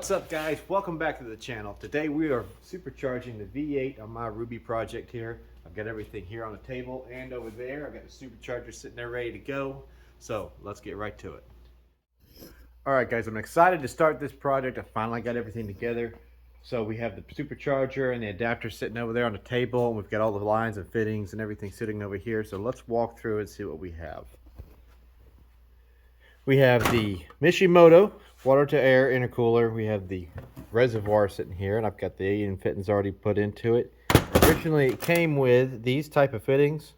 What's up, guys? Welcome back to the channel. Today we are supercharging the V8 on my Ruby project here. I've got everything here on the table and over there. I've got the supercharger sitting there ready to go. So let's get right to it. All right, guys, I'm excited to start this project. I finally got everything together. So we have the supercharger and the adapter sitting over there on the table, and we've got all the lines and fittings and everything sitting over here. So let's walk through and see what we have. We have the Mishimoto water to air intercooler. We have the reservoir sitting here, and I've got the AN fittings already put into it. Originally it came with these type of fittings,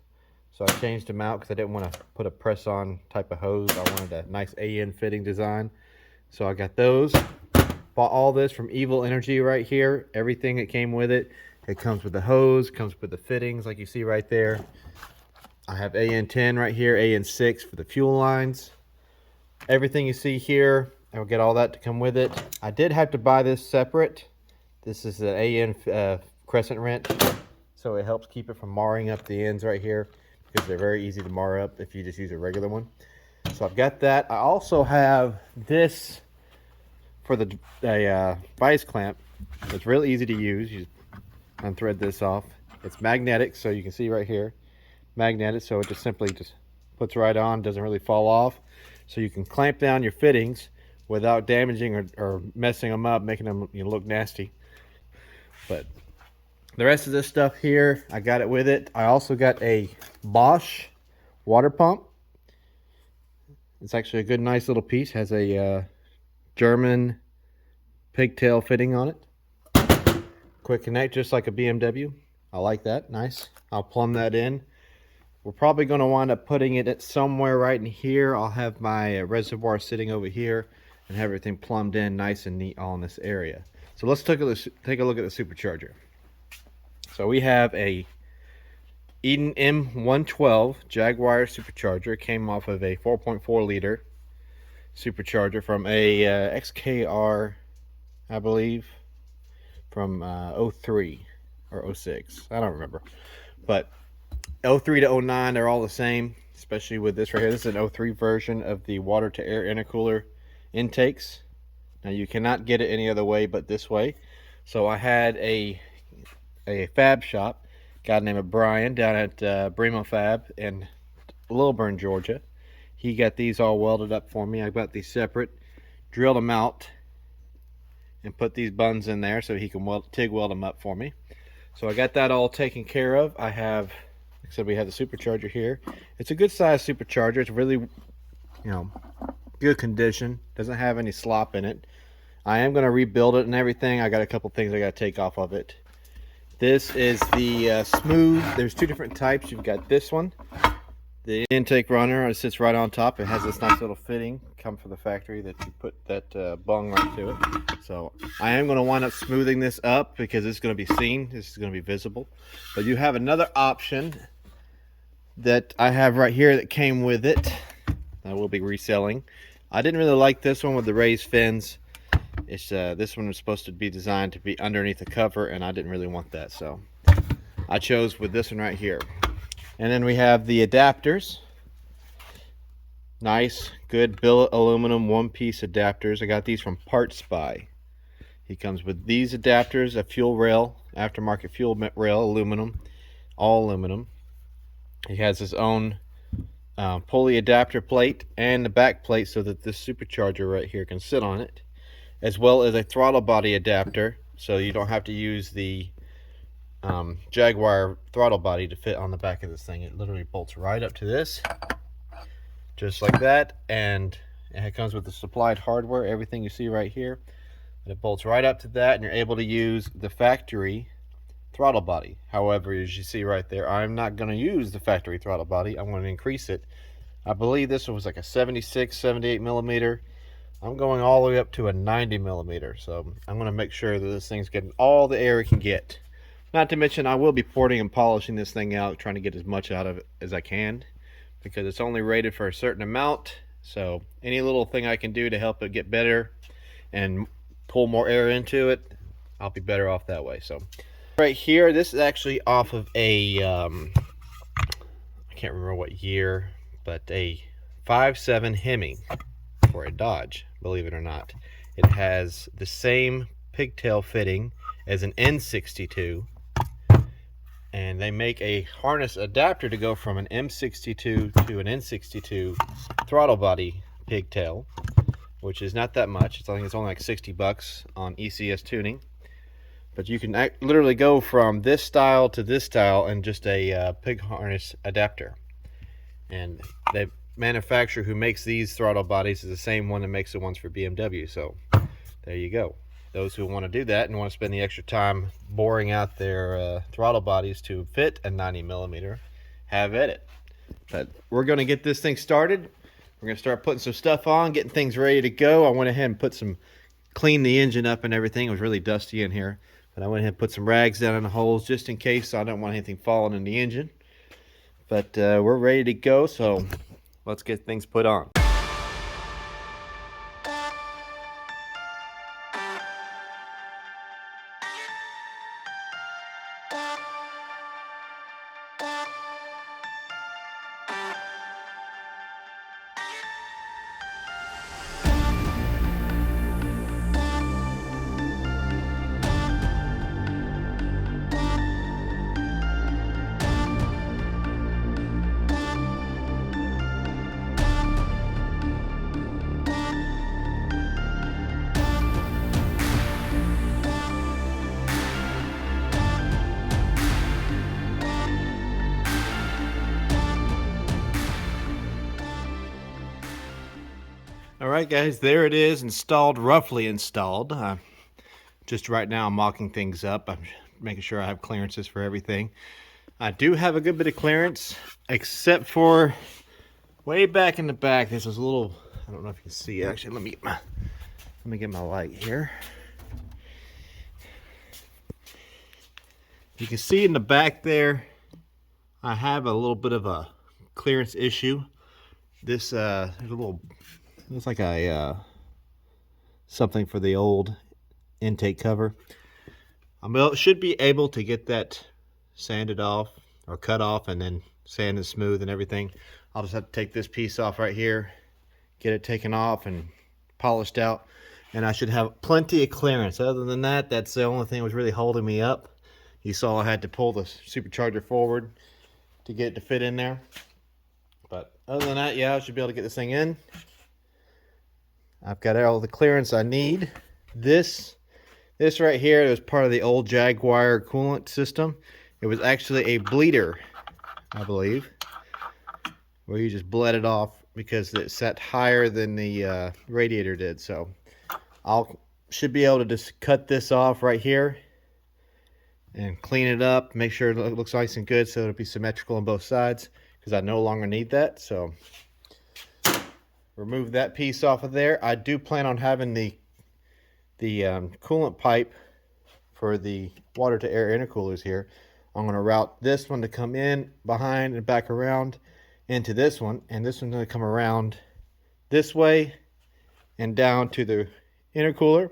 so I changed them out because I didn't want to put a press on type of hose. I wanted a nice AN fitting design, so I got those. Bought all this from Evil Energy right here. Everything that came with it. It comes with the hose, comes with the fittings like you see right there. I have AN10 right here, AN6 for the fuel lines. Everything you see here, I'll get all that to come with it. I did have to buy this separate. This is an AN crescent wrench, so it helps keep it from marring up the ends right here, because they're very easy to mar up if you just use a regular one. So I've got that. I also have this for the vice clamp. It's really easy to use. You just unthread this off. It's magnetic, so you can see right here, magnetic, so it just simply puts right on, doesn't really fall off. So you can clamp down your fittings without damaging or messing them up, making them look nasty. But the rest of this stuff here, I got it with it. I also got a Bosch water pump. It's actually a good, nice little piece. Has a German pigtail fitting on it. Quick connect, just like a BMW. I like that. Nice. I'll plumb that in. We're probably going to wind up putting it at somewhere right in here. I'll have my reservoir sitting over here and have everything plumbed in nice and neat all in this area. So let's take a look at the supercharger. So we have a Eden M112 Jaguar supercharger. It came off of a 4.4 liter supercharger from a XKR, I believe, from 03 or 06. I don't remember. But 03 to 09, they're all the same, especially with this right here. This is an 03 version of the water to air intercooler intakes. Now you cannot get it any other way but this way. So I had a fab shop, guy named Brian down at Bremo Fab in Lilburn, Georgia. He got these all welded up for me. I got these separate, drilled them out, and put these buns in there so he can TIG weld them up for me. So I got that all taken care of. I have, like I said, we have the supercharger here. It's a good size supercharger. It's really, good condition. Doesn't have any slop in it. I am going to rebuild it and everything. I got a couple things I got to take off of it. This is the smooth. There's two different types. You've got this one, the intake runner. It sits right on top. It has this nice little fitting, come from the factory, that you put that bung right to it. So I am going to wind up smoothing this up because it's going to be seen. This is going to be visible. But you have another option that I have right here that came with it. I will be reselling. I didn't really like this one with the raised fins. It's this one was supposed to be designed to be underneath the cover, and I didn't really want that, so I chose with this one right here. And then we have the adapters. Nice, good billet aluminum one-piece adapters. I got these from Part Spy. He comes with these adapters, a fuel rail, aftermarket fuel rail, aluminum, all aluminum. He has his own pulley adapter plate and the back plate so that this supercharger right here can sit on it, as well as a throttle body adapter, so you don't have to use the Jaguar throttle body to fit on the back of this thing. It literally bolts right up to this, just like that, and it comes with the supplied hardware, everything you see right here, and it bolts right up to that, and you're able to use the factory throttle body. However, as you see right there, I'm not going to use the factory throttle body. I'm going to increase it. I believe this one was like a 76, 78 millimeter. I'm going all the way up to a 90 millimeter. So I'm going to make sure that this thing's getting all the air it can get. Not to mention, I will be porting and polishing this thing out, trying to get as much out of it as I can, because it's only rated for a certain amount. So any little thing I can do to help it get better and pull more air into it, I'll be better off that way. So right here, this is actually off of a I can't remember what year, but a 5.7 Hemi for a Dodge, believe it or not. It has the same pigtail fitting as an N62, and they make a harness adapter to go from an M62 to an N62 throttle body pigtail, which is not that much. I think it's only like 60 bucks on ECS Tuning. But you can literally go from this style to this style in just a pig harness adapter. And the manufacturer who makes these throttle bodies is the same one that makes the ones for BMW. So there you go. Those who want to do that and want to spend the extra time boring out their throttle bodies to fit a 90mm, have at it. But we're going to get this thing started. We're going to start putting some stuff on, getting things ready to go. I went ahead and cleaned the engine up and everything. It was really dusty in here. But I went ahead and put some rags down in the holes just in case. I don't want anything falling in the engine. But we're ready to go, so let's get things put on. Alright guys, there it is, installed, roughly installed. Just right now I'm mocking things up. I'm making sure I have clearances for everything. I do have a good bit of clearance, except for way back in the back. This is a little, I don't know if you can see it. Actually, let me get my light here. You can see in the back there, I have a little bit of a clearance issue. This there's a little, looks like a something for the old intake cover. I should be able to get that sanded off or cut off and then sanded smooth and everything. I'll just have to take this piece off right here, get it taken off and polished out, and I should have plenty of clearance. Other than that, that's the only thing that was really holding me up. You saw I had to pull the supercharger forward to get it to fit in there. But other than that, yeah, I should be able to get this thing in. I've got all the clearance I need. This right here was part of the old Jaguar coolant system. It was actually a bleeder, I believe, where you just bled it off because it sat higher than the radiator did. So should be able to just cut this off right here and clean it up, make sure it looks nice and good so it'll be symmetrical on both sides, because I no longer need that. So remove that piece off of there. I do plan on having the coolant pipe for the water to air intercoolers here. I'm going to route this one to come in behind and back around into this one, and this one's going to come around this way and down to the intercooler.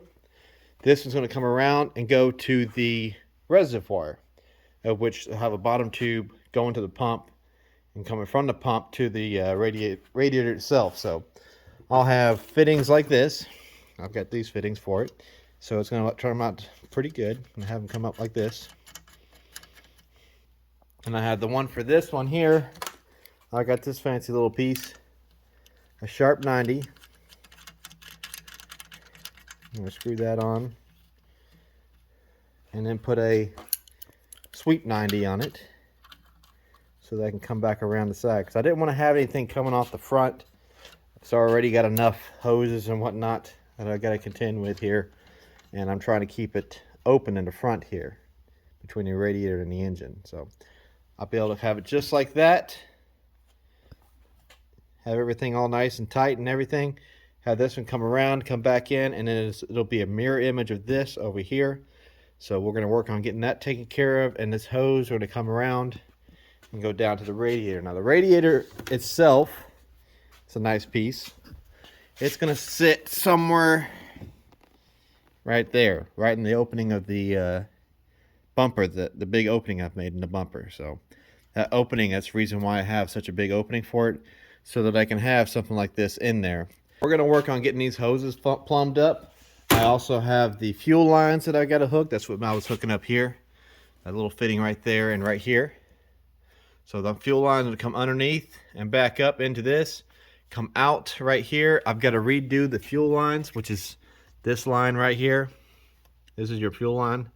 This one's going to come around and go to the reservoir, of which I have a bottom tube going to the pump and coming from the pump to the radiator itself. So I'll have fittings like this. I've got these fittings for it, so it's going to turn out pretty good and have them come up like this. And I have the one for this one here. I got this fancy little piece, a sharp 90. I'm going to screw that on and then put a sweep 90 on it so that I can come back around the side, because I didn't want to have anything coming off the front. So I already got enough hoses and whatnot that I got to contend with here, and I'm trying to keep it open in the front here between the radiator and the engine. So I'll be able to have it just like that, have everything all nice and tight and everything, have this one come around, come back in, and then it'll be a mirror image of this over here. So we're going to work on getting that taken care of, and this hose is going to come around and go down to the radiator. Now the radiator itself, it's a nice piece. It's going to sit somewhere right there, right in the opening of the bumper, the big opening I've made in the bumper. So that opening, that's the reason why I have such a big opening for it, so that I can have something like this in there. We're going to work on getting these hoses plumbed up. I also have the fuel lines that I got to hook. That's what I was hooking up here. That little fitting right there and right here. So the fuel lines will come underneath and back up into this. Come out right here. I've got to redo the fuel lines, which is this line right here. This is your fuel line.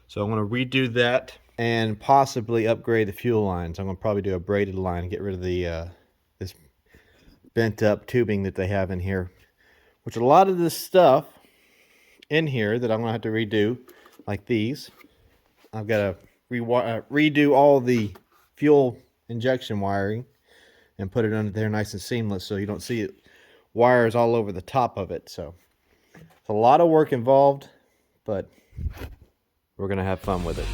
So I'm going to redo that and possibly upgrade the fuel lines. I'm going to probably do a braided line, get rid of the this bent up tubing that they have in here. Which a lot of this stuff in here that I'm going to have to redo, like these. I've got to redo all the fuel injection wiring and put it under there nice and seamless so you don't see it wires all over the top of it. So it's a lot of work involved, but we're going to have fun with it.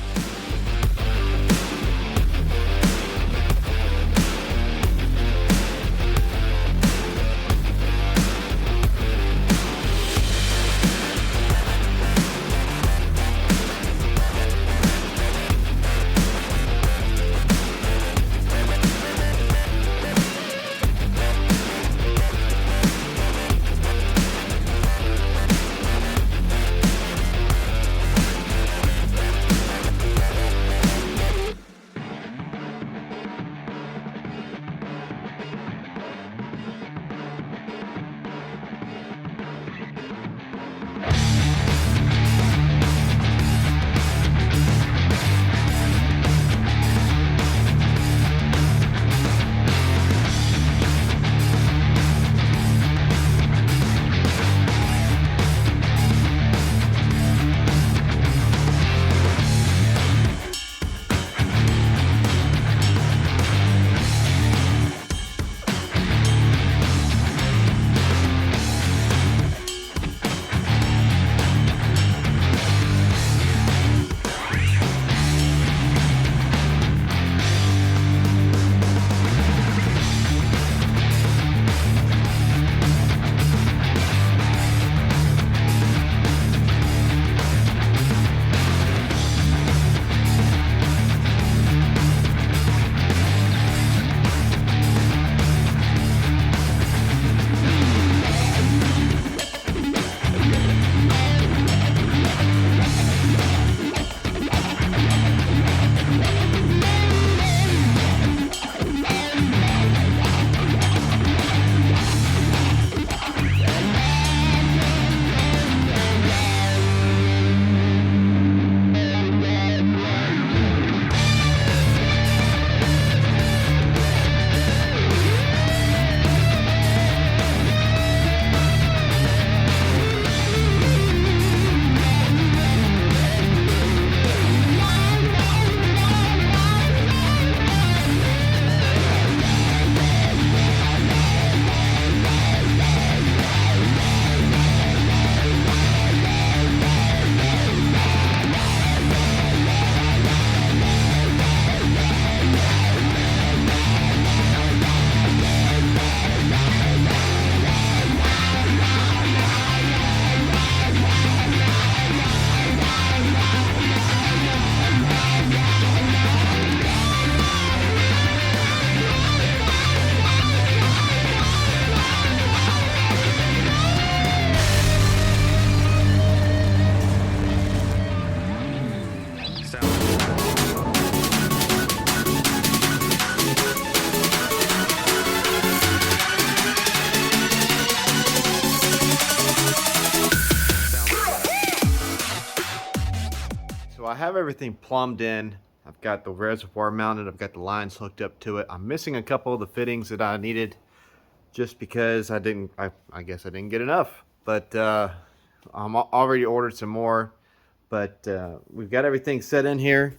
So I have everything plumbed in. I've got the reservoir mounted. I've got the lines hooked up to it. I'm missing a couple of the fittings that I needed just because I guess I didn't get enough. But I'm already ordered some more. But we've got everything set in here.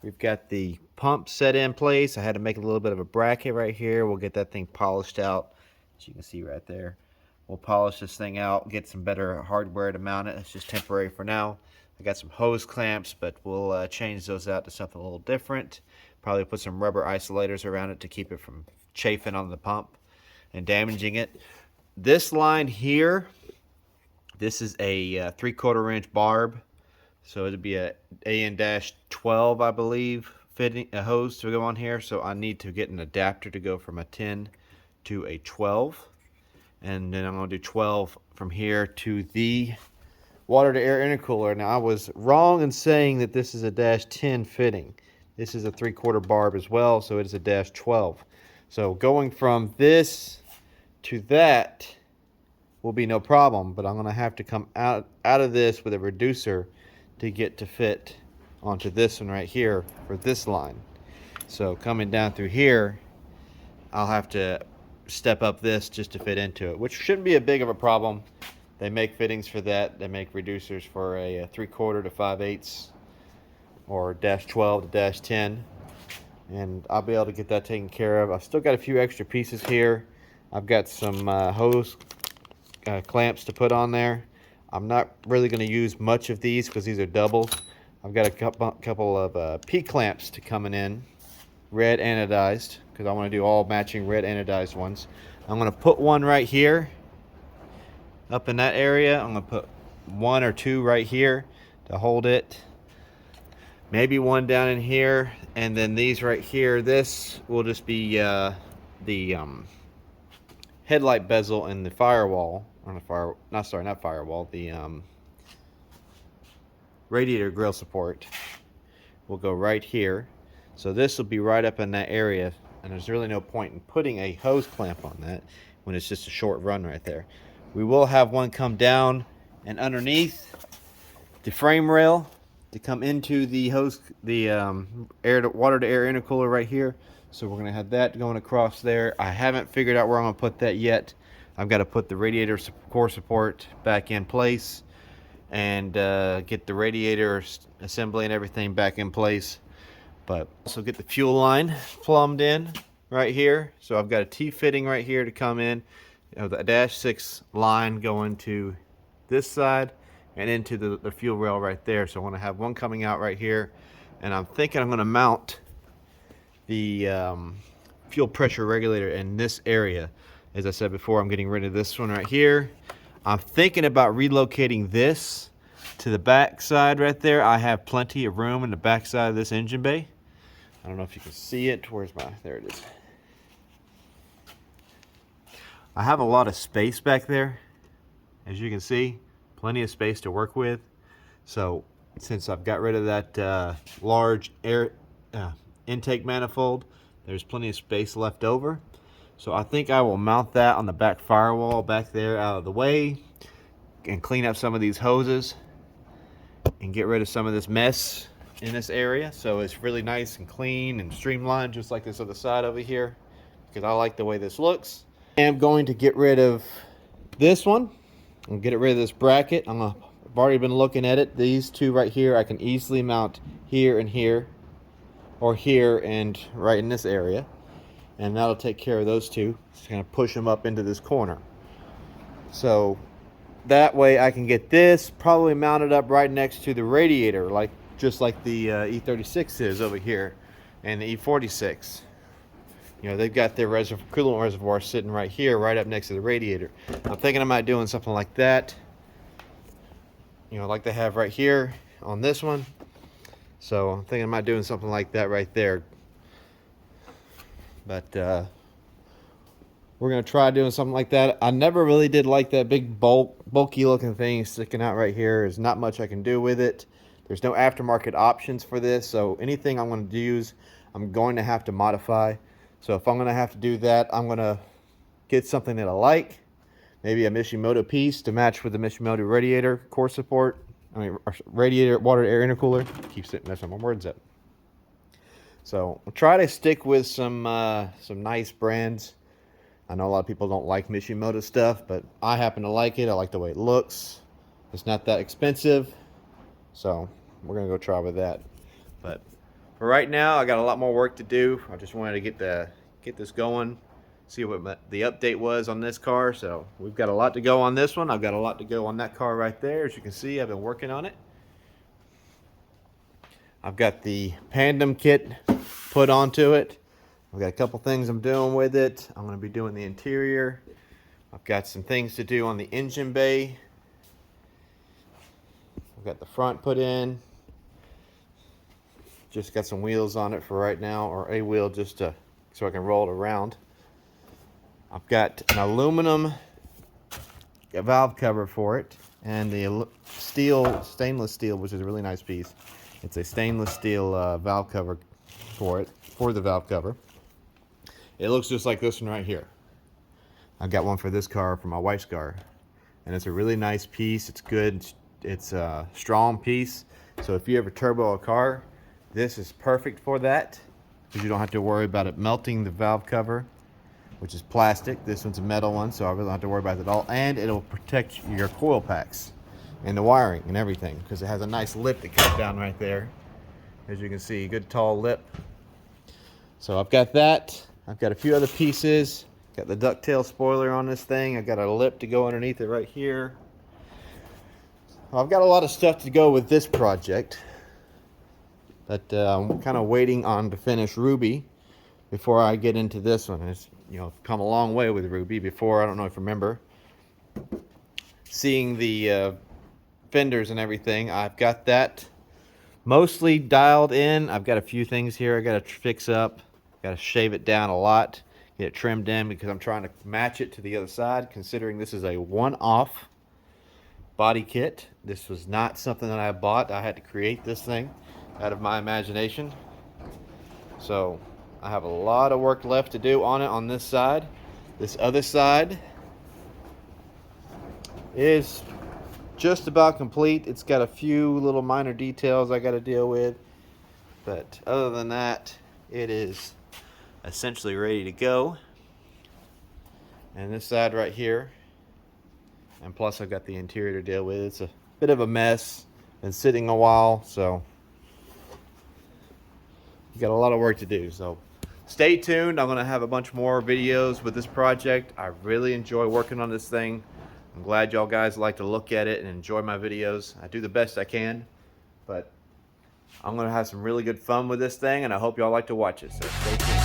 We've got the pump set in place. I had to make a little bit of a bracket right here. We'll get that thing polished out, as you can see right there. We'll polish this thing out, get some better hardware to mount it. It's just temporary for now. I got some hose clamps, but we'll change those out to something a little different. Probably put some rubber isolators around it to keep it from chafing on the pump and damaging it. This line here, this is a 3/4 inch barb. So it'd be a AN-12, I believe, fitting a hose to go on here. So I need to get an adapter to go from a 10 to a 12. And then I'm going to do 12 from here to the water to air intercooler. Now I was wrong in saying that this is a -10 fitting. This is a 3/4 barb as well, so it is a -12. So going from this to that will be no problem, but I'm going to have to come out of this with a reducer to get to fit onto this one right here for this line. So coming down through here, I'll have to step up this just to fit into it, which shouldn't be a big of a problem. They make fittings for that. They make reducers for a 3/4 to 5/8 or -12 to -10, and I'll be able to get that taken care of. I've still got a few extra pieces here. I've got some hose clamps to put on there. I'm not really going to use much of these because these are doubles. I've got a couple of P-clamps to coming in, red anodized, because I want to do all matching red anodized ones. I'm going to put one right here up in that area. I'm going to put one or two right here to hold it. Maybe one down in here, and then these right here. This will just be the headlight bezel and the firewall, or not firewall, the radiator grill support will go right here. So this will be right up in that area, and there's really no point in putting a hose clamp on that when it's just a short run right there. We will have one come down and underneath the frame rail to come into the hose, the water to air intercooler right here. So we're going to have that going across there. I haven't figured out where I'm going to put that yet. I've got to put the radiator core support back in place and get the radiator assembly and everything back in place. But also get the fuel line plumbed in right here. So I've got a T-fitting right here to come in. You know, the -6 line going to this side and into the fuel rail right there. So I want to have one coming out right here. And I'm thinking I'm going to mount the fuel pressure regulator in this area. As I said before, I'm getting rid of this one right here. I'm thinking about relocating this to the back side right there. I have plenty of room in the back side of this engine bay. I don't know if you can see it. Where's my, there it is. I have a lot of space back there. As you can see, plenty of space to work with. So since I've got rid of that large air intake manifold, there's plenty of space left over. So I think I will mount that on the back firewall back there out of the way and clean up some of these hoses and get rid of some of this mess in this area, so it's really nice and clean and streamlined, just like this other side over here, because I like the way this looks. I'm going to get rid of this one and get rid of this bracket. I've already been looking at it. These two right here I can easily mount here and here, or here and right in this area, and that'll take care of those two. Just kind of push them up into this corner, so that way I can get this probably mounted up right next to the radiator, just like the E36 is over here and the E46. You know, they've got their coolant reservoir sitting right here, right up next to the radiator. I'm thinking I might doing something like that, you know, like they have right here on this one. So I'm thinking I might doing something like that right there. But we're going to try doing something like that. I never really did like that big bulky looking thing sticking out right here. There's not much I can do with it. There's no aftermarket options for this, so anything I'm going to use, I'm going to have to modify. So if I'm going to have to do that, I'm going to get something that I like, maybe a Mishimoto piece to match with the Mishimoto radiator core support. I mean, radiator water to air intercooler. Keep messing my words up. So I'll try to stick with some nice brands. I know a lot of people don't like Mishimoto stuff, but I happen to like it. I like the way it looks. It's not that expensive. So we're going to go try with that. But for right now, I got a lot more work to do. I just wanted to get this going, see what the update was on this car. So we've got a lot to go on this one. I've got a lot to go on that car right there. As you can see, I've been working on it. I've got the Pandem kit put onto it. I've got a couple things I'm doing with it. I'm going to be doing the interior. I've got some things to do on the engine bay. I've got the front put in. Just got some wheels on it for right now, or a wheel just so I can roll it around. I've got an aluminum valve cover for it, and the stainless steel, which is a really nice piece. It's a stainless steel valve cover for the valve cover. It looks just like this one right here. I got one for this car, for my wife's car, and it's a really nice piece. It's good. It's a strong piece. So if you ever turbo a car, this is perfect for that, because you don't have to worry about it melting the valve cover, which is plastic. This one's a metal one, so I really don't have to worry about it at all. And it'll protect your coil packs and the wiring and everything, because it has a nice lip that comes down right there. As you can see, good tall lip. So I've got that. I've got a few other pieces. Got the ducktail spoiler on this thing. I've got a lip to go underneath it right here. I've got a lot of stuff to go with this project, but I'm kind of waiting on to finish Ruby before I get into this one. It's, you know, come a long way with Ruby. Before, I don't know if you remember, seeing the fenders and everything. I've got that mostly dialed in. I've got a few things here I got to fix up. Got to shave it down a lot, get it trimmed in, because I'm trying to match it to the other side, considering this is a one-off body kit. This was not something that I bought. I had to create this thing out of my imagination. So I have a lot of work left to do on it on this side. This other side is just about complete. It's got a few little minor details I got to deal with, but other than that, it is essentially ready to go. And this side right here, and plus I've got the interior to deal with. It's a bit of a mess, been sitting a while, so you got a lot of work to do. So stay tuned. I'm going to have a bunch more videos with this project. I really enjoy working on this thing. I'm glad y'all guys like to look at it and enjoy my videos. I do the best I can, but I'm going to have some really good fun with this thing, and I hope y'all like to watch it. So stay tuned.